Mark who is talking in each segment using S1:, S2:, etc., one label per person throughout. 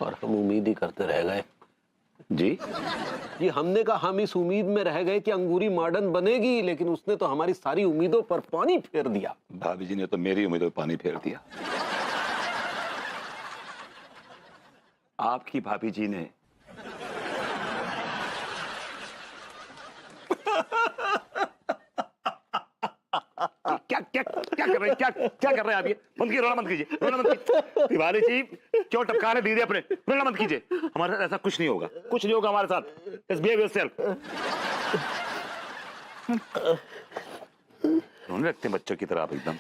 S1: और हम उम्मीद ही करते रह गए।
S2: जी
S1: जी, हमने कहा हम इस उम्मीद में रह गए कि अंगूरी मॉडर्न बनेगी, लेकिन उसने तो हमारी सारी उम्मीदों पर पानी फेर दिया।
S2: भाभी जी ने तो मेरी उम्मीदों पर पानी फेर दिया। आपकी भाभी जी ने क्या क्या क्या कर रहे हैं? क्या कर रहे हैं आप? ये बंद कीजिए, रोना मत कीजिए, रोना मत कीजिए। तिवारी जी क्यों टपका रहे दीदी अपने? रोना मत कीजिए, हमारे साथ ऐसा कुछ नहीं होगा, कुछ नहीं होगा हमारे साथ। Just behave yourself। रोने लगते हैं बच्चों की तरह आप एकदम।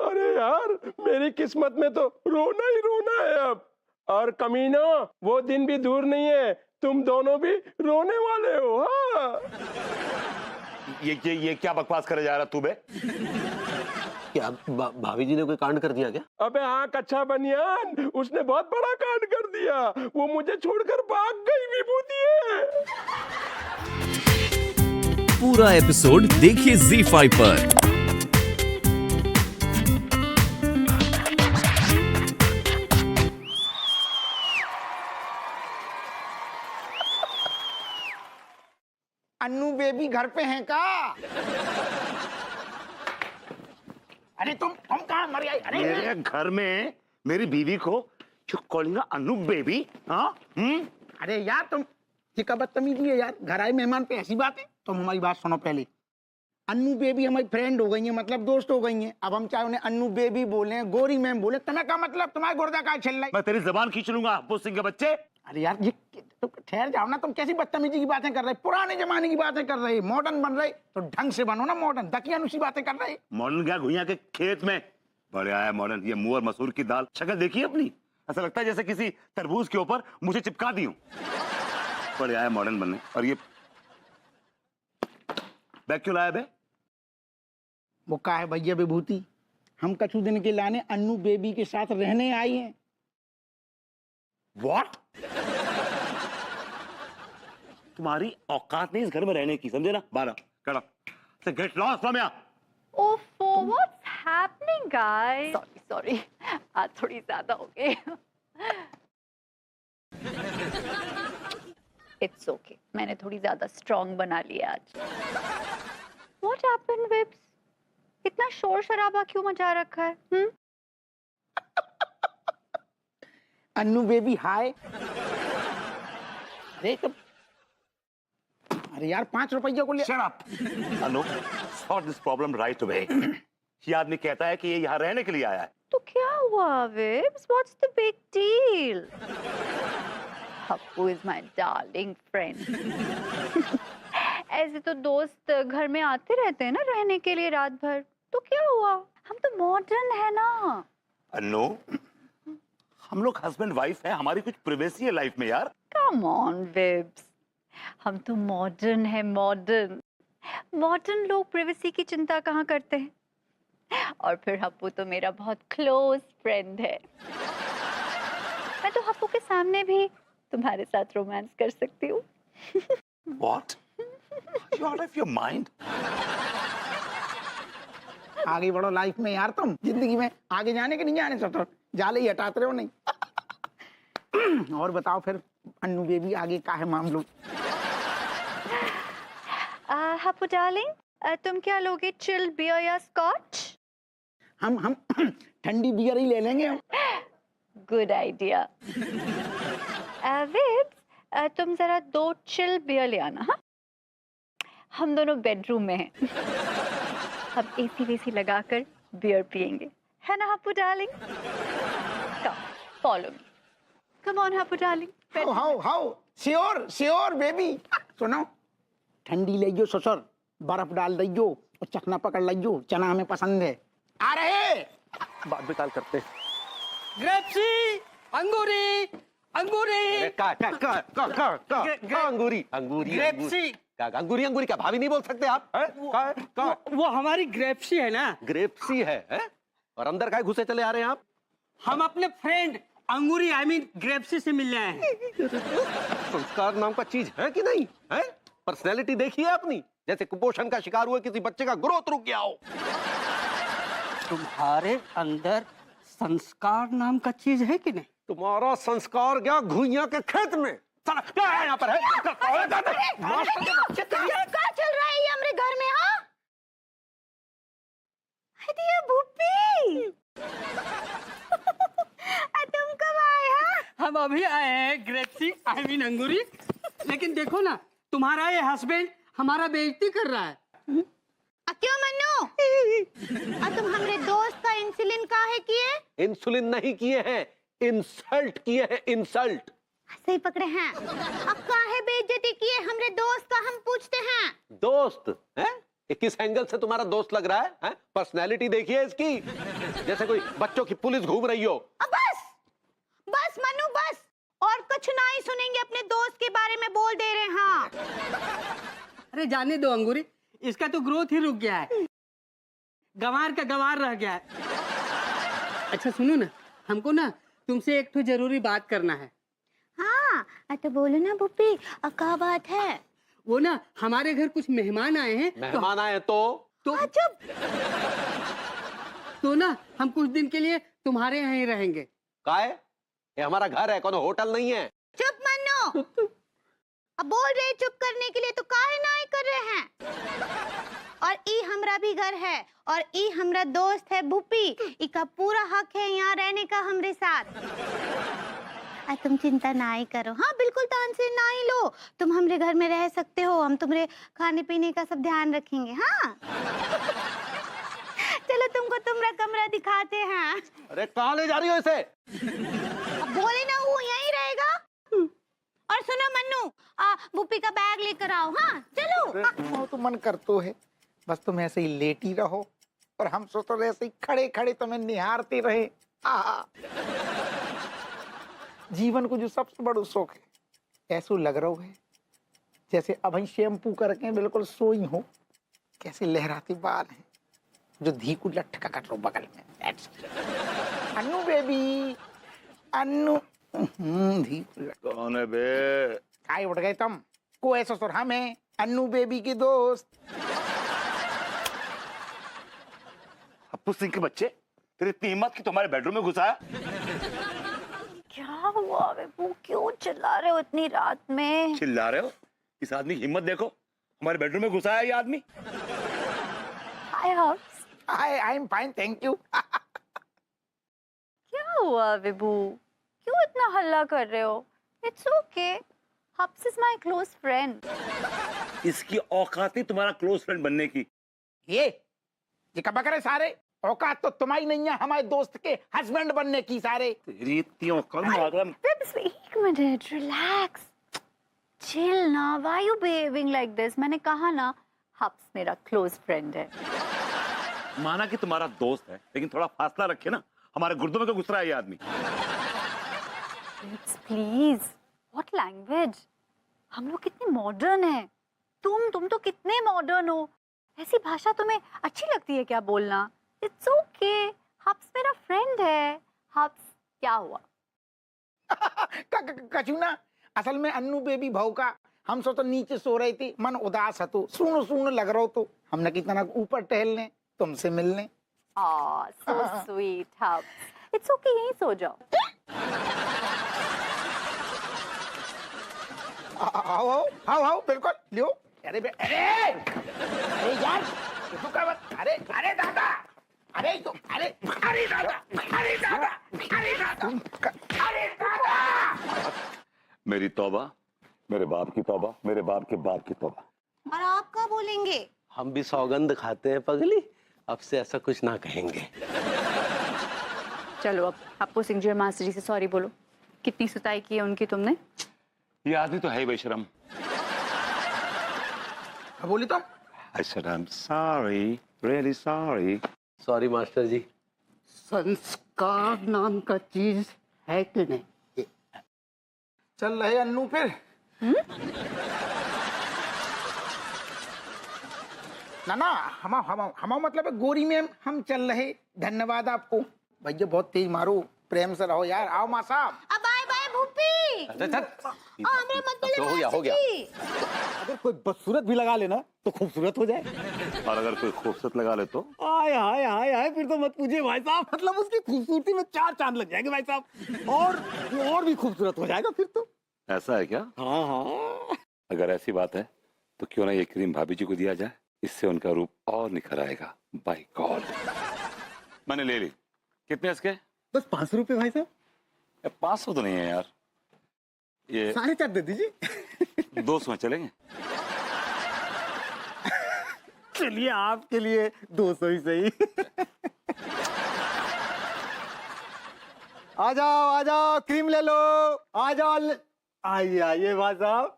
S3: अरे यार, मेरी किस्मत में तो रोना ही रोना है अब। और कमीना, वो दिन भी दूर नहीं है, तुम दोनों भी रोने वाले हो। हाँ,
S2: ये क्या बकवास करे जा रहा तू बे?
S1: क्या भाभी जी ने कोई कांड कर दिया क्या?
S3: अबे हाँ कच्चा बनियान, उसने बहुत बड़ा कांड कर दिया। वो मुझे छोड़कर भाग गई विभूति है।
S4: पूरा एपिसोड देखिए ZEE5 पर।
S5: अन्नू बेबी घर पे हैं का? अरे तुम कहाँ मर आई? अरे
S2: मेरे घर में मेरी बीवी को यू कॉलिंग अन्नू बेबी? हाँ
S5: अरे यार तुम ये क्या बदतमीजी है यार। घर आए मेहमान पे ऐसी बात है? तुम हमारी बात सुनो पहले। अन्नू बेबी हमारी फ्रेंड हो गई है, मतलब दोस्त हो गई हैं। अब हम चाहे उन्हें अन्नू बेबी बोले, गोरी मैम बोले, तुम्हें क्या मतलब? तुम्हारे गुर्दा का चल रहा है?
S2: मैं तेरी जबान खींच लूंगा वो सिंह के बच्चे।
S5: अरे यार ये तुम ठहर जाओ ना, तुम कैसी बदतमीजी की बातें कर रहे? पुराने जमाने की बातें कर रहे, मॉडर्न बन रहे तो ढंग से बनो ना। मॉडर्न दकियानुसी बातें कर रहे।
S2: मॉडर्न क्या, घुइयां के खेत में बड़े आया मॉडर्न। ये मुंह और मसूर की दाल, शक्ल देखिए अपनी, ऐसा लगता है जैसे किसी तरबूज के ऊपर मुझे चिपका दी हूं। बड़े आया मॉडर्न बनने। और ये बैग क्यों लाया बे?
S5: वो का है भैया विभूति, हम कछु दिन के लाने अन्नू बेबी के साथ रहने आई हैं।
S2: What? तुम्हारी औकात नहीं इस घर में रहने की, समझे ना? 12 कड़ा से गेट लॉस्ट फ्रॉम हियर।
S6: ओफो, व्हाट्स हैपनिंग गाइस? सॉरी आज थोड़ी ज्यादा हो गई। इट्स ओके, मैंने थोड़ी ज्यादा स्ट्रांग बना लिया आज। व्हाट हैपेंड विप्स? इतना शोर शराबा क्यों मचा रखा है?
S5: Annu baby hi. अरे तुम, अरे यार 5 रुपये को ले।
S2: Shut up! Anu, sort this problem right away। ये आदमी कहता है कि ये यहाँ रहने के लिए आया है।
S6: तो क्या हुआ विप्स? What's the big deal? Happu is my darling friend. ऐसे तो दोस्त घर में आते रहते हैं ना रहने के लिए रात भर, तो क्या हुआ? हम तो मॉडर्न है ना।
S2: अनु, हम लोग हस्बैंड वाइफ हैं, हमारी कुछ प्राइवेसी है लाइफ में यार।
S6: कम ऑन विब्स, हम तो मॉडर्न है। मॉडर्न मॉडर्न लोग प्राइवेसी की चिंता कहाँ करते हैं? और फिर हप्पू तो मेरा बहुत क्लोज फ्रेंड है। मैं तो हप्पू के सामने भी तुम्हारे साथ रोमांस कर सकती हूँ।
S2: What? You out of your mind?
S5: आगे बढ़ो लाइफ में यार, तुम जिंदगी में आगे जाने के नहीं जाने सकते, जाले ही हटाते रहो नहीं। और बताओ फिर अन्नू बेबी आगे का है मामला?
S6: हप्पू डार्लिंग, तुम क्या लोगे, चिल्ड बियर या स्कॉच?
S5: हम ठंडी बियर ही ले लेंगे।
S6: Good idea. विब्स, तुम जरा 2 चिल बियर ले आना। हाँ, हम दोनों बेडरूम में हैं। अब एसी वेसी लगाकर बियर पियेंगे, है ना Happu darling? Come follow me, come on Happu darling.
S5: How sure sure baby. सुनो, ठंडी ले जो ससुर, बर्फ डाल दियो और चखना पकड़ लियो, चना हमें पसंद है। आ रहे
S1: बात बेताल करते।
S7: ग्रेप्सी, अंगूरी, अंगूरी,
S1: अंगूरी अंगूरी
S7: ग्रेप्सी।
S1: अंगूरी क्या भाभी नहीं बोल सकते आप?
S7: वो हमारी ग्रेप्सी है ना।
S1: ग्रेप्सी है? और अंदर काय घुसे चले आ रहे हैं आप?
S7: हम अपने फ्रेंड अंगूरी आई मीन ग्रेप्सी से मिलने आए हैं।
S1: संस्कार नाम का चीज है कि नहीं है? पर्सनैलिटी देखिए अपनी, जैसे कुपोषण का शिकार हुए किसी बच्चे का ग्रोथ रुक गया हो।
S7: तुम्हारे अंदर संस्कार नाम का चीज है कि नहीं?
S1: तुम्हारा संस्कार क्या घुइयां के खेत में।
S2: साला क्या है यहाँ पर है?
S6: क्या चल रहा है ये हमारे घर में? हाँ दिया भूपी तुम कब आए? हाँ
S7: हम अभी आए हैं ग्रेप्सी आई मीन अंगूरी। लेकिन देखो ना, तुम्हारा ये हस्बैंड हमारा बेइज्जती कर रहा है।
S6: क्यों मन्नू? तुम हमारे दोस्त का इंसुलिन काहे किए?
S1: इंसुलिन नहीं किए हैं, इंसल्ट किए हैं, इंसल्ट।
S6: सही पकड़े हैं। अब काहे बेइज्जती किए हमरे दोस्त का, हम पूछते हैं।
S1: दोस्त है? ये किस एंगल से तुम्हारा दोस्त लग रहा है? पर्सनैलिटी देखिए इसकी, जैसे कोई बच्चों की पुलिस घूम रही हो।
S6: अब बस बस मन्नू बस, और कुछ ना ही सुनेंगे, अपने दोस्त के बारे में बोल दे रहे हैं। हाँ
S7: अरे जाने दो अंगूरी, इसका तो ग्रोथ ही रुक गया है, गंवार का गंवार रह गया है। अच्छा सुनो ना, हमको ना तुमसे एक तो जरूरी बात करना है।
S6: हाँ तो बोलो ना भूपी, क्या बात है?
S7: वो ना हमारे घर कुछ मेहमान आए हैं।
S1: मेहमान आए तो
S6: चुप।
S7: तो ना हम कुछ दिन के लिए तुम्हारे यहाँ ही रहेंगे।
S1: काहे? ये हमारा घर है, कोनो होटल नहीं है।
S6: चुप मन्नू। अब बोल रहे चुप करने के लिए, तो काहे ना ही कर रहे हैं? और ई हमरा भी घर है, और ई हमरा दोस्त है भूपी, इका पूरा हक है यहाँ रहने का हमरे साथ। तुम चिंता ना ही करो। हाँ बिल्कुल टेंशन ना ही लो, तुम हमरे घर में रह सकते हो, हम तुम्हारे खाने पीने का सब ध्यान रखेंगे। हाँ चलो तुमको तुम्हारा कमरा दिखाते हैं।
S1: अरे कहाँ ले जा रही हो इसे?
S6: अब बोले ना वो यहीं रहेगा। और सुनो मन्नू, भूपी का बैग लेकर आओ। हाँ चलो।
S5: वो तो मन करतो है, बस तुम ऐसे ही लेटी रहो और हम सोचो ऐसे ही खड़े खड़े तुम्हें निहारते रहे। जीवन को जो सबसे बड़ा शौक है, ऐसा लग रहा है जैसे अभी शैम्पू करके बिल्कुल सोई हो। कैसे लहराते बाल हैं, जो धी को लटका कर लो बगल में। अन्नू बेबी, अन्नू। धी
S2: कौन है बे?
S5: काय उठ गए तुम? को ऐसा सुर हम हैं अन्नू बेबी के दोस्त।
S2: हप्पू सिंह के बच्चे, तेरी इतनी हिम्मत कि तुम्हारे बेडरूम में घुसा?
S6: क्या हुआ वो, क्यों चिल्ला रहे हो इतनी रात में?
S2: चिल्ला रहे हो? इस आदमी की हिम्मत देखो, हमारे बेडरूम में घुसा है ये आदमी।
S5: I am fine thank you.
S6: क्या हुआ विभू, क्यों इतना हल्ला कर रहे हो? It's okay, Hubs is my close friend.
S2: इसकी औकात ही तुम्हारा क्लोज फ्रेंड बनने की।
S5: ये कब करे सारे, औकात तो तुम्हारी नहीं है हमारे दोस्त के हस्बैंड बनने की। सारे
S2: तेरी इतनी औकात मालूम?
S6: विब्स, एक मिनट, रिलैक्स, चिल ना। Why you behaving like this? मैंने कहा ना, हब्स मेरा क्लोज फ्रेंड है।
S2: माना कि तुम्हारा दोस्त है, लेकिन थोड़ा फासला रखे ना, हमारे गुर्दों में क्यों घुस रहा है ये आदमी?
S6: Please, what language? हम लोग कितने मॉडर्न हैं। तुम तो कितने मॉडर्न हो। ऐसी भाषा तुम्हें अच्छी लगती है क्या बोलना? इट्स ओके, हब्स मेरा फ्रेंड है। हब्स, क्या हुआ?
S5: कचूना, असल में अन्नू बेबी भाव का हम सो तो नीचे सो रहे थे, मन उदास है तो सुन लग रहा हो, तो हमने कितना ऊपर टहलने तुमसे मिलने।
S6: So sweet Hubs. It's okay, यहीं सो जाओ।
S5: आओ बिल्कुल लियो। अरे यार रुका मत। अरे दादा, अरे दादा, अरे दादा।
S2: मेरी तौबा, मेरे बाप की तौबा, मेरे बाप के बाप की तौबा।
S6: और आप क्या बोलेंगे?
S1: हम भी सौगंध खाते हैं पगली, अब से ऐसा कुछ ना कहेंगे।
S6: चलो अब हप्पू सिंह जी और मास्टर जी से सॉरी बोलो। कितनी सुताई की है उनकी तुमने?
S2: ये आदमी तो है ही बेशरम।
S5: बोली तुम?
S2: I said I'm sorry, really sorry.
S1: Sorry master ji.
S7: संस्कार नाम का चीज है कि नहीं?
S5: चल रहे अन्नू फिर। ना हम मतलब गोरी में हम चल रहे। धन्यवाद आपको भैया, बहुत तेज मारो, प्रेम से रहो यार। आओ माँ साहब।
S6: अब बाय बाय भूपी। हमरा मत बोले
S1: तो हो गया
S8: अगर कोई बदसूरत भी लगा लेना तो खूबसूरत हो जाए।
S2: और अगर कोई खूबसूरत लगा ले तो
S8: आय हाय हाय हाय, फिर तो मत पूछिए भाई साहब, मतलब उसकी खूबसूरती में 4 चांद लग जाएंगे भाई साहब, और भी खूबसूरत हो जाएगा फिर तो।
S2: ऐसा है क्या?
S8: हाँ हाँ,
S2: अगर ऐसी बात है तो क्यों ना ये क्रीम भाभी जी को दिया जाए, इससे उनका रूप और निखर आएगा। By God. मैंने ले ली। कितने इसके?
S8: बस 500 रुपए भाई साहब।
S2: 500 तो नहीं है यार, ये
S8: 4.5 दे दीजिए।
S2: 200 में चलेंगे?
S8: चलिए आपके लिए 200 ही सही। आ जाओ क्रीम ले लो, आ जाओ। आइए आइए भाई साहब,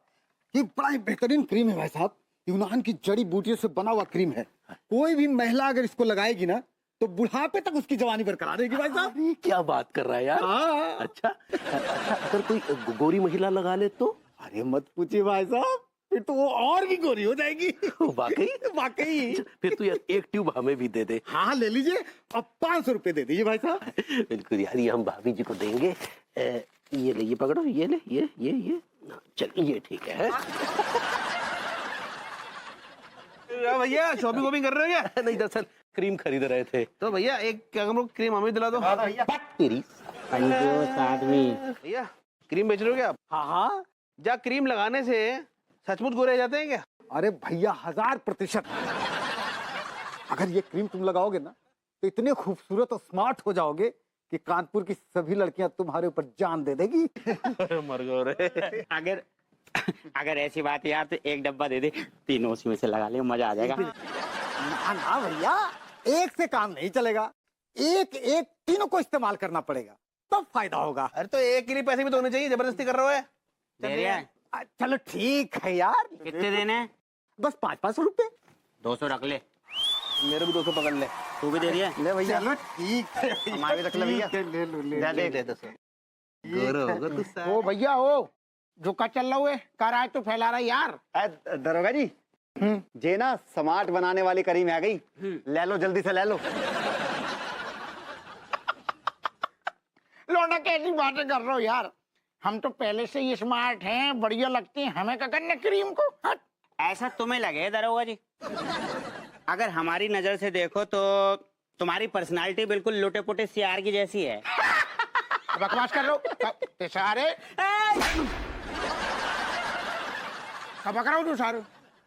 S8: ये बड़ा ही बेहतरीन क्रीम है भाई साहब, यूनान की जड़ी बूटियों से बना हुआ क्रीम है। कोई भी महिला अगर इसको लगाएगी ना तो बुढ़ापे तक उसकी जवानी बरकरार रहेगी भाई साहब।
S1: अरे क्या बात कर रहा है यार।
S8: हाँ।
S1: अच्छा अगर कोई गोरी महिला लगा ले तो?
S8: अरे मत पूछिए भाई साहब, फिर तो वो और भी गोरी हो जाएगी।
S1: वाकई?
S8: वाकई।
S1: फिर तो यार एक ट्यूब हमें भी दे दे।
S8: हाँ ले लीजिए, अब 500 रुपए दे दीजिए भाई साहब।
S1: बिल्कुल यार, ये हम भाभी जी को देंगे। ये ले, ये पकड़ो, ये ले, ये चल, ये ठीक है।
S9: भैया शॉपिंग वॉपिंग कर रहे हो क्या?
S1: नहीं, दरअसल क्रीम खरीद रहे थे।
S9: तो भैया एक क्या हम लोग क्रीम हमें दिला दो।
S1: तेरी
S9: भैया क्रीम बेच रहे हो क्या आप?
S8: हाँ हाँ,
S9: क्या क्रीम लगाने से सचमुच गोरे हो जाते हैं क्या?
S8: अरे भैया 1000%। अगर ये क्रीम तुम लगाओगे ना तो इतने खूबसूरत और स्मार्ट हो जाओगे कि कानपुर की सभी लड़कियां तुम्हारे ऊपर जान दे देगी।
S9: मर गए।
S10: अगर ऐसी बात है यार तो एक डब्बा दे दे, तीनों उसी में से लगा ले, मजा आ जाएगा।
S8: ना भैया, एक से काम नहीं चलेगा, एक एक तीनों को इस्तेमाल करना पड़ेगा, तब फायदा होगा।
S9: अरे तो एक के लिए पैसे भी तो होने चाहिए, जबरदस्ती कर रहे हो।
S10: दे रहे हैं?
S8: चलो ठीक है यार,
S10: कितने देने हैं?
S8: बस 500 रुपए।
S10: 200 रख ले।
S9: मेरे भी 200 पकड़ ले।
S10: तू भी दे रही है?
S8: ले भैया, चलो ठीक है,
S10: हमारे भी रख ले भैया।
S8: ले लो ले
S9: दे दे 200। गोरा होगा तू साला।
S5: ओ भैया ओ, जो का चल रहा है कर आए तो फैला रहा है यार।
S8: दरोगा जी, जे ना स्मार्ट बनाने वाली करीम आ गई, ले लो जल्दी से ले लो।
S5: लौंडा कैसी बातें कर रहे हो यार, हम तो पहले से ही स्मार्ट हैं, बढ़िया लगती हैं, हमें क्या करना क्रीम को। हट।
S10: ऐसा तुम्हें लगे दरोगा जी? अगर हमारी नजर से देखो तो तुम्हारी पर्सनालिटी बिल्कुल लोटे पोटे सियार की जैसी है।
S5: बकवास कर रहे हो सारे, बक रहा हूँ तू सारे।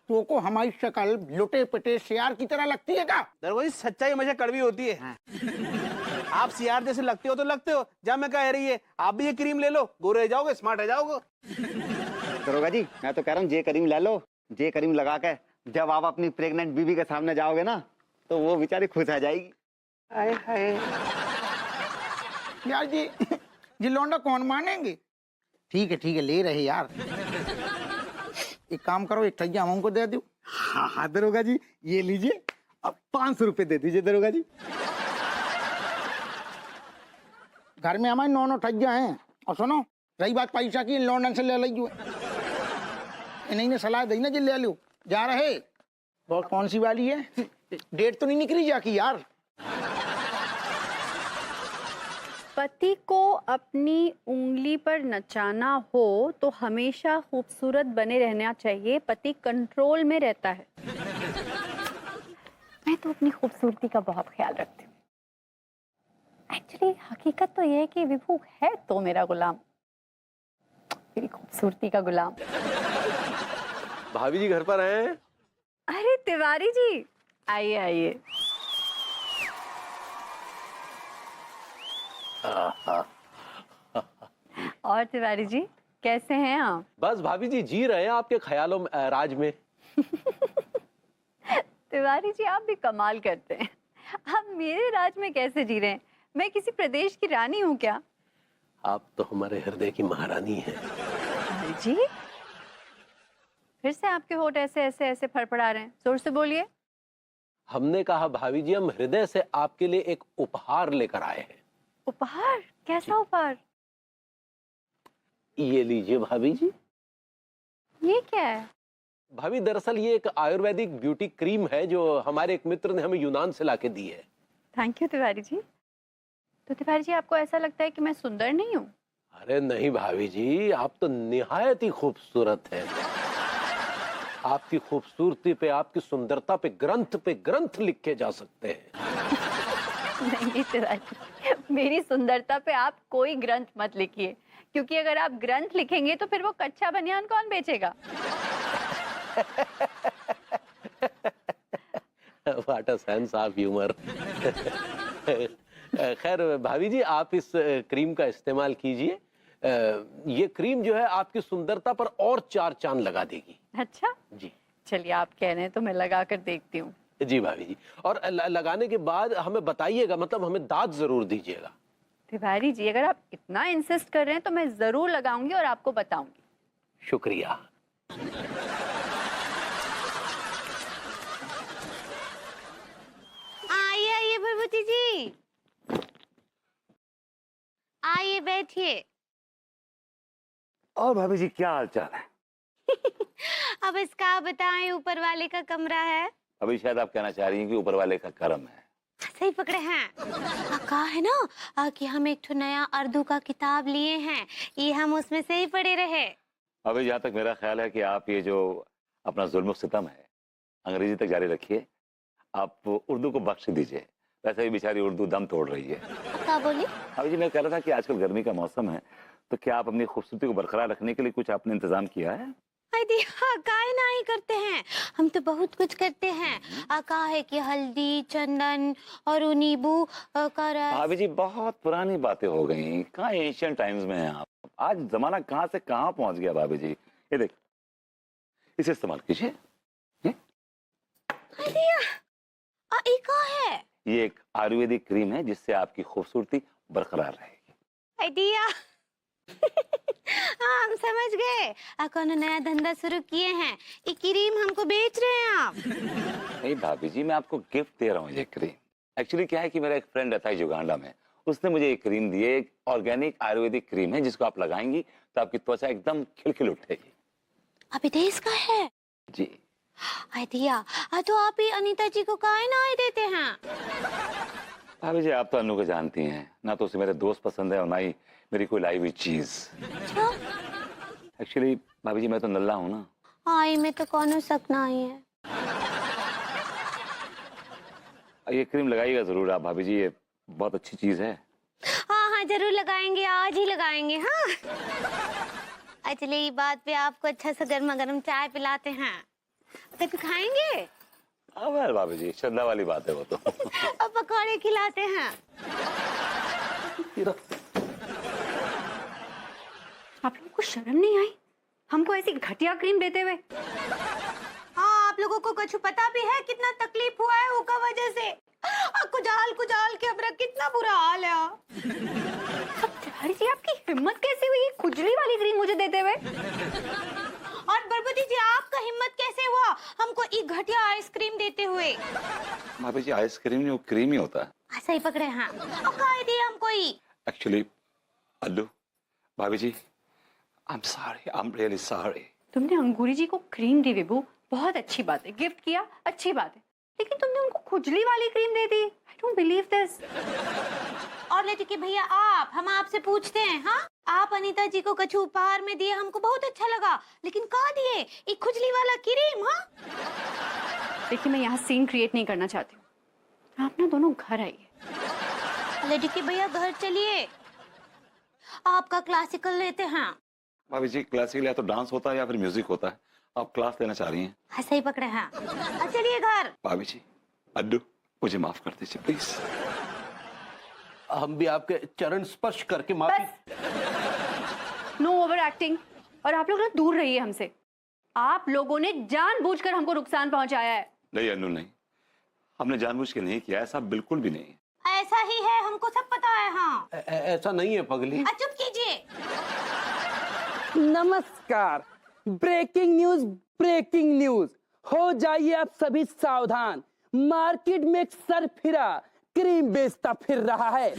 S5: तो को हमारी शक्ल लोटे पटे सियार की तरह लगती है क्या?
S9: दरअसल जी सच्चाई हमेशा कड़वी होती है। आप सियार जैसे लगते हो तो लगते हो, जब मैं कह रही है आप भी ये क्रीम ले लो, गोरे हो जाओगे, स्मार्ट हो जाओगे।
S8: दरोगा जी, मैं तो कह रहा हूँ जे करीम ले लो, जे करीम लगा के जब आप अपनी प्रेग्नेंट बीवी के सामने जाओगे ना तो वो बेचारी खुश आ जाएगी।
S5: हाय हाय यार जी लौंडा कौन मानेंगे? ठीक है ले रहे यार। एक काम करो, एक ठैया हम हमको दे दो।
S8: हाँ हाँ दरोगा जी, ये लीजिए, अब 500 रुपए दे दीजिए दरोगा जी।
S5: घर में हमारे 9 ठैया हैं। और सुनो, रही बात पैसा की, लौंडन से ले लीजिए। इन्हीं ने सलाह दी ना जी ले लो। जा रहे बहुत कौन सी वाली है, डेट तो नहीं निकली जाकी यार।
S6: पति को अपनी उंगली पर नचाना हो तो हमेशा खूबसूरत बने रहना चाहिए, पति कंट्रोल में रहता है। मैं तो अपनी खूबसूरती का बहुत ख्याल रखती हूँ। एक्चुअली हकीकत तो यह है कि विभू है तो मेरा गुलाम, मेरी खूबसूरती का गुलाम।
S1: भाभी जी घर पर हैं?
S6: अरे तिवारी जी, आइए आइए। और तिवारी जी कैसे हैं आप?
S1: बस भाभी जी जी रहे हैं आपके ख्यालों में, राज में।
S6: तिवारी जी आप भी कमाल करते हैं, आप मेरे राज में कैसे जी रहे हैं? मैं किसी प्रदेश की रानी हूँ क्या?
S1: आप तो हमारे हृदय की महारानी हैं।
S6: तिवारी जी फिर से आपके होठ ऐसे ऐसे ऐसे फड़फड़ा रहे हैं, जोर से बोलिए।
S1: हमने कहा भाभी जी हम हृदय से आपके लिए एक उपहार लेकर आए हैं।
S6: उपहार? कैसा उपहार?
S1: ये लीजिए भाभी जी।
S6: ये क्या है?
S1: भाभी दरअसल ये एक आयुर्वेदिक ब्यूटी क्रीम है जो हमारे एक मित्र ने हमें यूनान से लाके दी है।
S6: Thank you Tiwari ji. तो तिवारी जी आपको ऐसा लगता है कि मैं सुंदर नहीं हूँ?
S1: अरे नहीं भाभी जी, आप तो निहायत ही खूबसूरत हैं। आपकी खूबसूरती पे, आपकी सुंदरता पे ग्रंथ लिखे जा सकते हैं।
S6: नहीं शिवाजी, मेरी सुंदरता पे आप कोई ग्रंथ मत लिखिए, क्योंकि अगर आप ग्रंथ लिखेंगे तो फिर वो कच्चा बनियान कौन बेचेगा?
S1: What a sense of humour. खैर भाभी जी, आप इस क्रीम का इस्तेमाल कीजिए। ये क्रीम जो है आपकी सुंदरता पर और 4 चांद लगा देगी।
S6: अच्छा
S1: जी
S6: चलिए, आप कह रहे हैं तो मैं लगा कर देखती हूँ।
S1: जी भाभी जी, और लगाने के बाद हमें बताइएगा, मतलब हमें दाद जरूर दीजिएगा।
S6: तिवारी जी, अगर आप इतना इंसिस्ट कर रहे हैं तो मैं जरूर लगाऊंगी और आपको बताऊंगी।
S1: शुक्रिया।
S11: आइए आइए भगवती जी, आइए बैठिए।
S2: और भाभी जी क्या हाल चाल है?
S11: अब इसका बताएं, ऊपर वाले का कमरा है।
S2: अभी शायद आप कहना चाह रही हैं कि ऊपर वाले का करम है।
S11: सही पकड़े हैं। कहा है ना कि हम एक नया उर्दू का किताब लिए हैं, ये हम उसमें से ही पढ़े रहे।
S2: अभी जहाँ तक मेरा ख्याल है कि आप ये जो अपना जुल्म सितम है अंग्रेजी तक जारी रखिए, आप उर्दू को बख्श दीजिए। वैसे भी बेचारी उर्दू दम तोड़ रही है।
S11: क्या बोली?
S2: अभी जी मैं कह रहा था कि आजकल गर्मी का मौसम है, तो क्या आप अपनी खूबसूरती को बरकरार रखने के लिए कुछ आपने इंतजाम किया है?
S11: काहे नहीं करते हैं, हम तो बहुत कुछ करते हैं। कहा है कि हल्दी, चंदन और नींबू का रस।
S2: भाभी जी बहुत पुरानी बातें हो गई, कहाँ एशियन टाइम्स में हैं आप। आज जमाना कहाँ से कहाँ पहुंच गया भाभी जी। ये देख, इसे इस्तेमाल कीजिए।
S11: ये क्या है?
S2: ये एक आयुर्वेदिक क्रीम है जिससे आपकी खूबसूरती बरकरार रहेगी।
S11: आइडिया। हाँ, हम समझ गए, कौन नया धंधा शुरू किए हैं। ये क्रीम हमको बेच रहे हैं आप?
S2: नहीं भाभी जी, मैं आपको गिफ्ट दे रहा हूँ ये क्रीम। एक्चुअली क्या है कि मेरा एक फ्रेंड रहता है युगांडा में, उसने मुझे ये क्रीम दी है। एक ऑर्गेनिक आयुर्वेदिक क्रीम है जिसको आप लगाएंगी तो आपकी त्वचा एकदम खिलखिल उठेगी।
S11: अभी देश का है
S2: जी।
S11: आइडिया। तो आप ही अनीता जी को काहे ना ही देते हैं?
S2: भाभी जी आप तो अनु को जानती हैं, ना तो उसे मेरे दोस्त पसंद है और ना ही मेरी कोई लाई हुई चीज। एक्चुअली भाभी जी मैं तो नल्ला हूँ ना।
S11: आई में तो कौन सकना ही है।
S2: ये क्रीम लगाइएगा जरूर आप भाभी जी, ये बहुत अच्छी चीज है।
S11: हाँ हाँ जरूर लगाएंगे, आज ही लगाएंगे। हाँ चलिए, ये बात पे आपको अच्छा सा गर्मा गर्म चाय पिलाते हैं, कभी खाएंगे?
S2: हाँ भाभी जी श्रद्धा वाली बात है वो तो।
S11: अब पकौड़े खिलाते हैं।
S6: आप लोगों को शर्म नहीं आई हमको ऐसी घटिया क्रीम देते हुए?
S11: हाँ, आप लोगों को कुछ पता भी है कितना तकलीफ हुआ है उसका वजह से। कुजाल के अब कितना बुरा हाल है।
S6: तिवारी जी, आपकी हिम्मत कैसे हुई खुजली वाली क्रीम मुझे देते हुए?
S11: और बरबती जी, आपका हिम्मत कैसे हुआ हमको ये घटिया आइसक्रीम देते हुए?
S2: भाभी जी आइसक्रीम नहीं, वो क्रीम ही होता है।
S11: सही पकड़े हैं। अब कहा दिए हमको ही।
S2: एक्चुअली अल्लू भाभी जी, I am sorry, I am really sorry.
S6: तुमने अंगूरी जी को क्रीम दी विभू, बहुत अच्छी बात है, गिफ्ट किया, अच्छी बात है, लेकिन तुमने उनको खुजली वाली cream they the. I don't believe this.
S11: और लेटिके भैया, हम आपसे पूछते हैं, हाँ आप अनीता जी को कछु उपहार में दिए, हमको बहुत अच्छा लगा, लेकिन कहा दिए ये खुजली वाला क्रीम? हाँ
S6: देखिए, मैं यहाँ सीन क्रिएट नहीं करना चाहती हूँ, आप ना दोनों घर आइए।
S11: लेटिके भैया घर चलिए, आपका क्लासिकल लेते हैं।
S2: भाभी जी क्लासिकल या तो डांस होता है या फिर म्यूजिक होता है, आप क्लास लेना चाह रही हैं?
S11: हाँ सही पकड़े हैं। चलिए घर।
S2: भाभी जी अड्डू मुझे माफ कर दीजिए प्लीज।
S1: हम भी आपके चरण स्पर्श करके माफी।
S6: No overacting. और आप लोग ना दूर रहिए हमसे, आप लोगों ने जानबूझकर हमको नुकसान पहुंचाया है।
S2: नहीं अन्नू नहीं, हमने जानबूझ के नहीं किया, ऐसा बिल्कुल भी नहीं।
S11: ऐसा ही है, हमको सब पता है। हाँ
S1: ऐसा नहीं है पगली।
S11: चुप कीजिए।
S7: नमस्कार, ब्रेकिंग न्यूज। हो जाइए आप सभी सावधान, मार्केट में एक सरफिरा क्रीम बेचता फिर रहा है।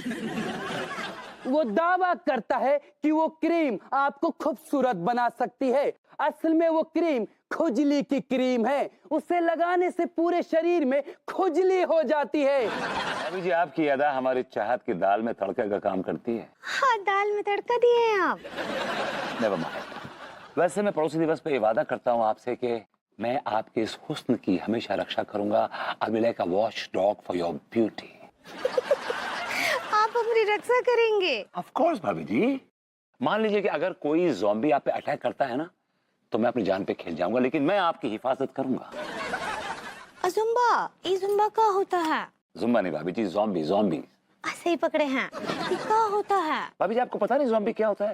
S7: वो दावा करता है कि वो क्रीम आपको खूबसूरत बना सकती है। असल में वो क्रीम खुजली की क्रीम है, उसे लगाने से पूरे शरीर में खुजली हो जाती है।
S2: अभी जी आपकी अदा हमारी चाहत की दाल में तड़के का काम करती है।
S11: हाँ, दाल में तड़का दिए हैं आप।
S2: Never mind. वैसे मैं पड़ोसी दिवस पे ये वादा करता हूँ आपसे कि मैं आपके इस हुस्न की हमेशा रक्षा करूंगा। I will like a watch dog for your beauty.
S11: आप हमारी रक्षा करेंगे?
S2: ऑफ कोर्स भाभी जी। मान लीजिए कि अगर कोई ज़ॉम्बी आप पे अटैक करता है ना, तो मैं अपनी जान पे खेल जाऊंगा, लेकिन मैं आपकी हिफाजत करूंगा।
S11: जुम्बा, ये जुम्बा क्या होता है?
S2: जुम्बा नहीं भाभी जी, ज़ॉम्बी। ज़ॉम्बी
S11: सही पकड़े हैं। ये क्या होता है?
S2: भाभी जी आपको पता नहीं ज़ॉम्बी क्या होता है?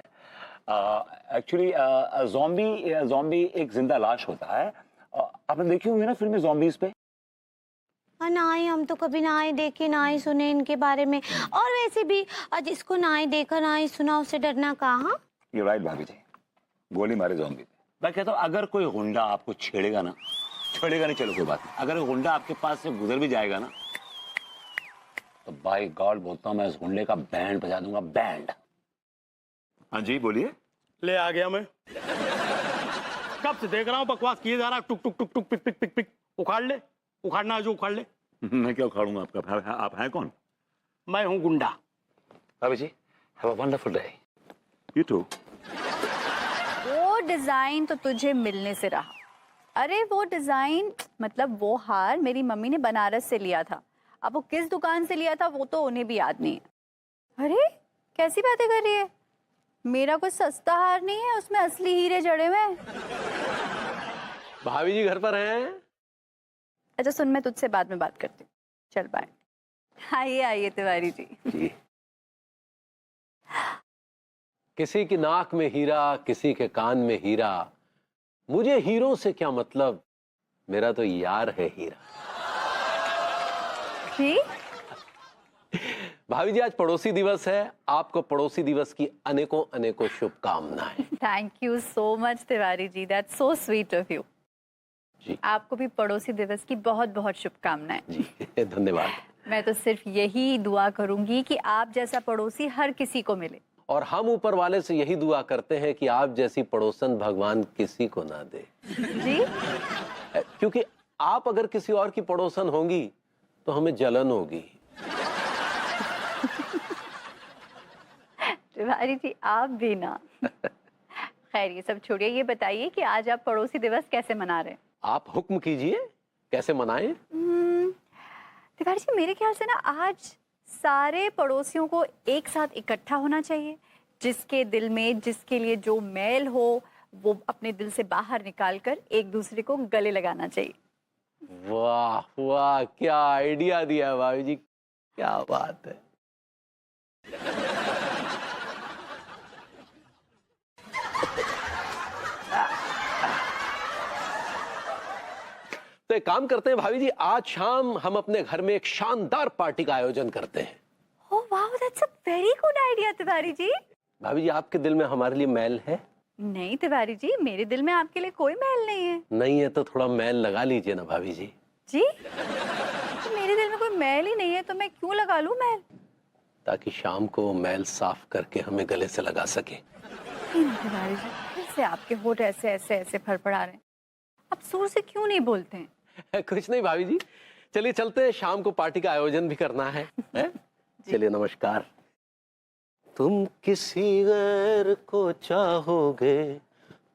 S2: एक्चुअली ज़ॉम्बी एक जिंदा लाश होता है। आपने देखी होंगी ना फिल्में ज़ॉम्बीज पे।
S11: ना ही हम तो कभी ना ही देखे ना ही सुने इनके बारे में, और वैसे भी जिसको ना ही देखा ना ही सुना उससे डरना कहाँ।
S2: ये राइट भाभी जी, गोली मारे ज़ॉम्बी पे। मैं कहता हूँ अगर कोई गुंडा आपको छेड़ेगा नहीं, चलो कोई बात नहीं, अगर गुंडा आपके पास से गुजर भी जाएगा ना, तो बाय गॉड बोलता हूँ मैं उस गुंडे का बैंड बजा दूंगा, बैंड। हाँ जी बोलिए।
S3: ले आ गया मैं, कब से देख रहा हूँ बकवास किए जा रहा, टुक टुक टुक टुक पिक पिक पिक पिक। उखाड़ ले, उखाड़ना है जो उखाड़ ले।
S2: मैं क्या उखाड़ूंगा आपका? आप हैं कौन?
S3: मैं हूँ गुंडा।
S2: भाभी जी have a wonderful day. You too.
S6: वो डिजाइन तो तुझे मिलने से रहा। अरे वो डिजाइन मतलब वो हार मेरी मम्मी ने बनारस से लिया था। अब वो किस दुकान से लिया था वो तो उन्हें भी याद नहीं है। अरे कैसी बातें कर रही है? मेरा कोई सस्ता हार नहीं है, उसमें असली हीरे जड़े हुए हैं।
S1: भाभी जी घर पर हैं?
S6: अच्छा सुन, मैं तुझसे बाद में बात करती हूँ। चल बाय। आइए तिवारी जी।
S1: किसी की नाक में हीरा, किसी के कान में हीरा, मुझे हीरों से क्या मतलब, मेरा तो यार है हीरा।
S6: जी?
S1: भाभी जी आज पड़ोसी दिवस है, आपको पड़ोसी दिवस की अनेकों अनेकों शुभकामनाएं।
S6: Thank you so much Tiwari ji, that's so sweet of you.
S1: जी
S6: आपको भी पड़ोसी दिवस की बहुत बहुत शुभकामनाएं।
S1: जी धन्यवाद।
S6: मैं तो सिर्फ यही दुआ करूंगी कि आप जैसा पड़ोसी हर किसी को मिले।
S1: और हम ऊपर वाले से यही दुआ करते हैं कि आप जैसी पड़ोसन भगवान किसी को ना दे।
S6: जी?
S1: क्योंकि आप अगर किसी और की पड़ोसन होंगी तो हमें जलन होगी।
S6: तिवारी जी आप भी ना। खैर ये सब छोड़िए, ये बताइए कि आज आप पड़ोसी दिवस कैसे मना रहे हैं?
S1: आप हुक्म कीजिए, कैसे मनाएं?
S6: तिवारी जी मेरे ख्याल से ना आज सारे पड़ोसियों को एक साथ इकट्ठा होना चाहिए। जिसके दिल में जिसके लिए जो मैल हो वो अपने दिल से बाहर निकालकर एक दूसरे को गले लगाना चाहिए।
S1: वाह वाह, क्या आइडिया दिया भाभी जी, क्या बात है। तो एक काम करते हैं भाभी जी, आज शाम हम अपने घर में एक शानदार पार्टी का आयोजन करते हैं।
S6: Oh wow, that's a very good idea Tiwari ji.
S1: भाभी जी आपके दिल में हमारे लिए मैल है?
S6: नहीं तिवारी जी, मेरे दिल में आपके लिए कोई मैल नहीं है।
S1: नहीं है तो थोड़ा मैल लगा लीजिए ना भाभी जी।
S6: जी? तो मेरे दिल में कोई मैल ही नहीं है तो मैं क्यों लगा लूं मैल?
S1: ताकि शाम को मैल साफ करके हमें गले से लगा सके।
S6: तिवारी जी फिर से आपके होठ ऐसे ऐसे ऐसे फड़फड़ा रहे हैं। आप जोर से क्यों नहीं बोलते हैं?
S1: कुछ नहीं भाभी जी, चलिए चलते हैं, शाम को पार्टी का आयोजन भी करना है, है? चलिए नमस्कार। तुम किसी गैर को चाहोगे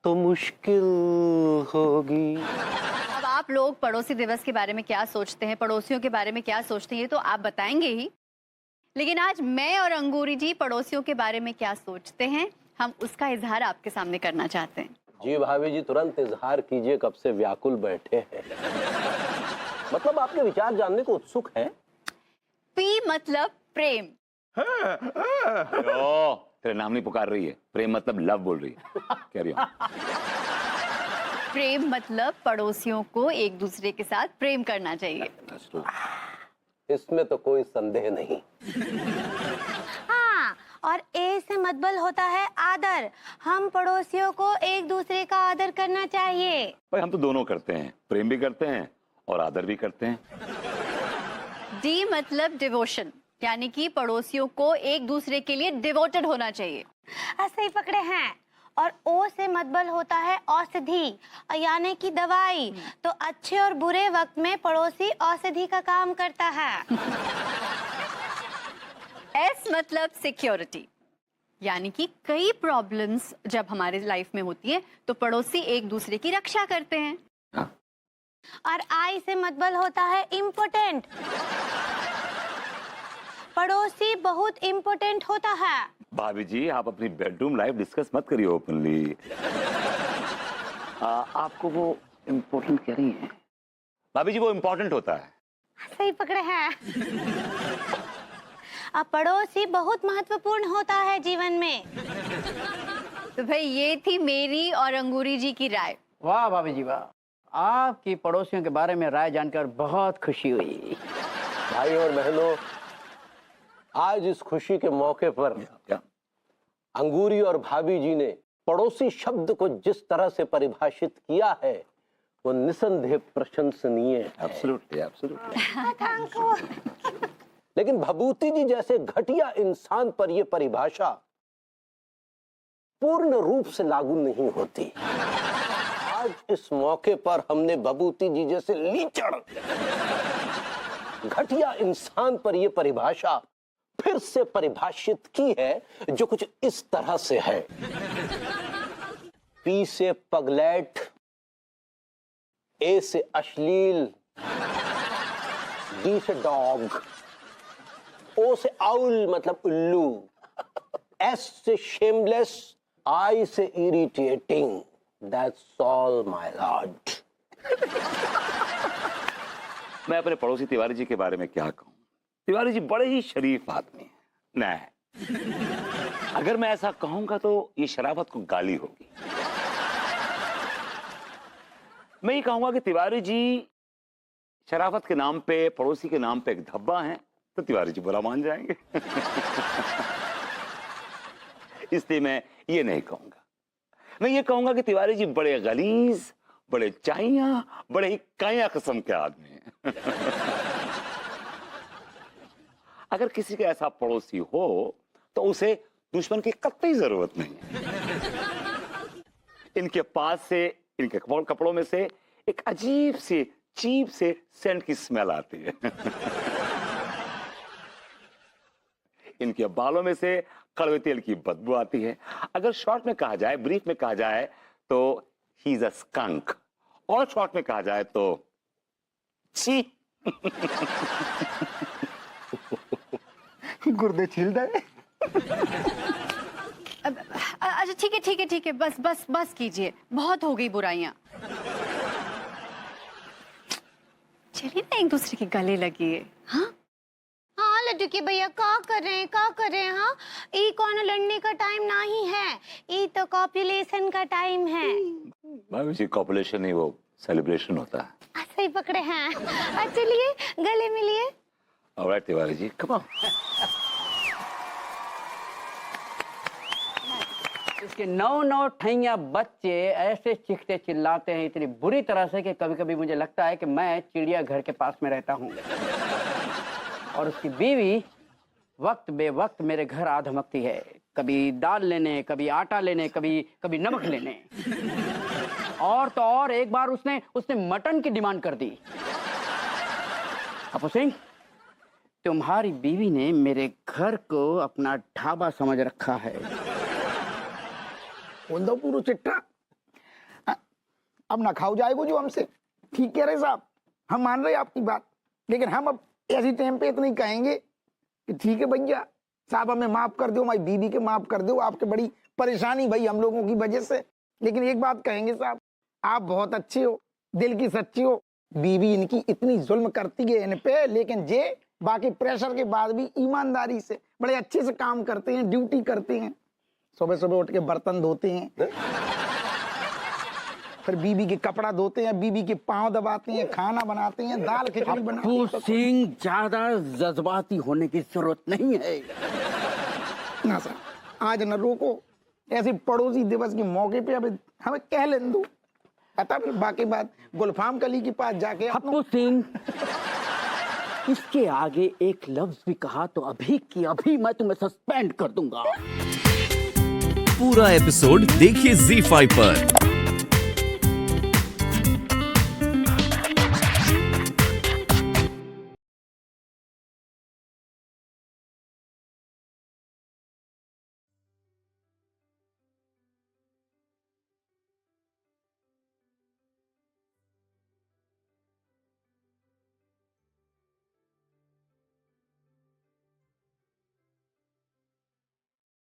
S1: तो मुश्किल होगी।
S6: अब आप लोग पड़ोसी दिवस के बारे में क्या सोचते हैं, पड़ोसियों के बारे में क्या सोचते हैं, ये तो आप बताएंगे ही। लेकिन आज मैं और अंगूरी जी पड़ोसियों के बारे में क्या सोचते हैं, हम उसका इजहार आपके सामने करना चाहते हैं।
S1: जी भाभी जी तुरंत इजहार कीजिए, कब से व्याकुल बैठे हैं। मतलब आपके विचार जानने को उत्सुक है।
S6: पी मतलब प्रेम।
S2: तेरे नाम नहीं पुकार रही है, प्रेम मतलब लव बोल रही है। कह रही हूँ
S6: प्रेम मतलब पड़ोसियों को एक दूसरे के साथ प्रेम करना चाहिए।
S1: इसमें तो कोई संदेह नहीं।
S11: हाँ, और ए से मतलब होता है आदर। हम पड़ोसियों को एक दूसरे का आदर करना चाहिए।
S2: भाई हम तो दोनों करते हैं, प्रेम भी करते हैं और आदर भी करते हैं।
S6: डी मतलब डिवोशन, यानी कि पड़ोसियों को एक दूसरे के लिए डिवोटेड होना चाहिए।
S11: सही पकड़े हैं। और ओ से मतबल होता है औषधि, यानी कि दवाई। तो अच्छे और बुरे वक्त में पड़ोसी औषधि का काम करता है।
S6: एस मतलब सिक्योरिटी, यानी कि कई प्रॉब्लम्स जब हमारे लाइफ में होती है तो पड़ोसी एक दूसरे की रक्षा करते हैं।
S11: और आई से मतबल होता है इम्पोर्टेंट, पड़ोसी बहुत इम्पोर्टेंट होता है।
S2: भाभी जी, आप अपनी बेडरूम लाइफ डिस्कस मत करिए ओपनली। आपको वो इम्पोर्टेंट कह रही है? भाभी जी, वो इम्पोर्टेंट होता है।
S11: सही पकड़े हैं। अब पड़ोसी बहुत महत्वपूर्ण होता है जीवन में।
S6: तो भाई ये थी मेरी और अंगूरी जी की राय।
S7: वाह भाभी जी वाह, आपकी पड़ोसियों के बारे में राय जानकर बहुत खुशी हुई।
S1: भाई और बहनों, आज इस खुशी के मौके पर अंगूरी और भाभी जी ने पड़ोसी शब्द को जिस तरह से परिभाषित किया है वो निसंदेह प्रशंसनीय है।
S2: Absolutely, absolutely.
S1: लेकिन भभूति जी जैसे घटिया इंसान पर यह परिभाषा पूर्ण रूप से लागू नहीं होती। आज इस मौके पर हमने भभूति जी जैसे लीचड़ घटिया इंसान पर यह परिभाषा फिर से परिभाषित की है, जो कुछ इस तरह से है। पी से पगलेट, ए से अश्लील, डी से डॉग, ओ से आउल मतलब उल्लू, एस से शेमलेस, आई से irritating. That's all my Lord.
S2: मैं अपने पड़ोसी तिवारी जी के बारे में क्या कहूं? तिवारी जी बड़े ही शरीफ आदमी हैं। नहीं, अगर मैं ऐसा कहूंगा तो ये शराफत को गाली होगी। मैं ये कहूंगा कि तिवारी जी शराफत के नाम पे, पड़ोसी के नाम पे एक धब्बा हैं, तो तिवारी जी बुरा मान जाएंगे। इसलिए मैं ये नहीं कहूंगा। मैं ये कहूंगा कि तिवारी जी बड़े गलीज, बड़े चाहिया, बड़े ही काया किस्म के आदमी हैं। अगर किसी का ऐसा पड़ोसी हो तो उसे दुश्मन की कतई जरूरत नहीं है। इनके पास से, इनके कपड़ों में से एक अजीब सी चीप से सेंट की स्मेल आती है। इनके बालों में से कड़वे तेल की बदबू आती है। अगर शॉर्ट में कहा जाए, ब्रीफ में कहा जाए तो ही इज अ स्कंक, और शॉर्ट में कहा जाए तो छी।
S5: गुर्दे छील दे।
S6: अच्छा ठीक है, बस बस बस कीजिए, बहुत हो गई बुराइयां। चलिए ना एक दूसरे के गले लगिए। हाँ
S11: हाँ लड्डू के भैया, का कर रहे हैं? हाँ, ये कौन लड़ने का टाइम नहीं है, ये तो कॉपुलेशन का टाइम है।
S2: भाभी जी, कॉपुलेशन नहीं, वो सेलिब्रेशन होता है।
S11: सही पकड़े हैं। चलिए गले मिलिए।
S2: Alright Tiwari ji, come on.
S7: इसके 9 ठैया बच्चे ऐसे चीखते चिल्लाते हैं इतनी बुरी तरह से कि कभी कभी मुझे लगता है कि मैं चिड़ियाघर के पास में रहता हूँ। और उसकी बीवी वक्त बेवक्त मेरे घर आ धमकती है, कभी दाल लेने, कभी आटा लेने, कभी नमक लेने। और तो और एक बार उसने मटन की डिमांड कर दी। अपू सिंह, तुम्हारी बीवी ने मेरे घर को अपना ढाबा समझ रखा है।
S5: बोल दो पूरा चिट्ठा। अब ना खाओ जाएगो जो हमसे। ठीक कह रहे साहब, हम मान रहे आपकी बात, लेकिन हम अब ऐसी टाइम पे इतना ही कहेंगे कि ठीक है भैया साहब, हमें माफ कर दो, हमारी बीवी के माफ कर दो, आपके बड़ी परेशानी भाई हम लोगों की वजह से। लेकिन एक बात कहेंगे साहब, आप बहुत अच्छे हो, दिल की सच्ची हो। बीवी इनकी इतनी जुल्म करती है इन पे, लेकिन जे बाकी प्रेशर के बाद भी ईमानदारी से बड़े अच्छे से काम करते हैं, ड्यूटी करते हैं। सुबह सुबह उठ के बर्तन धोते हैं, फिर बीबी के कपड़ा धोते हैं, बीबी के पांव दबाते हैं, खाना बनाते हैं, दाल खिचड़ी बनाते हैं।
S7: अपू सिंह, ज्यादा जज्बाती होने की जरूरत नहीं है।
S5: ना सर, आज न रोको, ऐसे पड़ोसी दिवस के मौके पे अब हमें कह लेने दो, पता फिर बाकी बात गुलफाम कली के पास जाके।
S7: अपू सिंह,
S12: इसके आगे एक लफ्ज भी कहा तो अभी की अभी मैं तुम्हें सस्पेंड कर दूंगा।
S4: पूरा एपिसोड देखिए ZEE5 पर।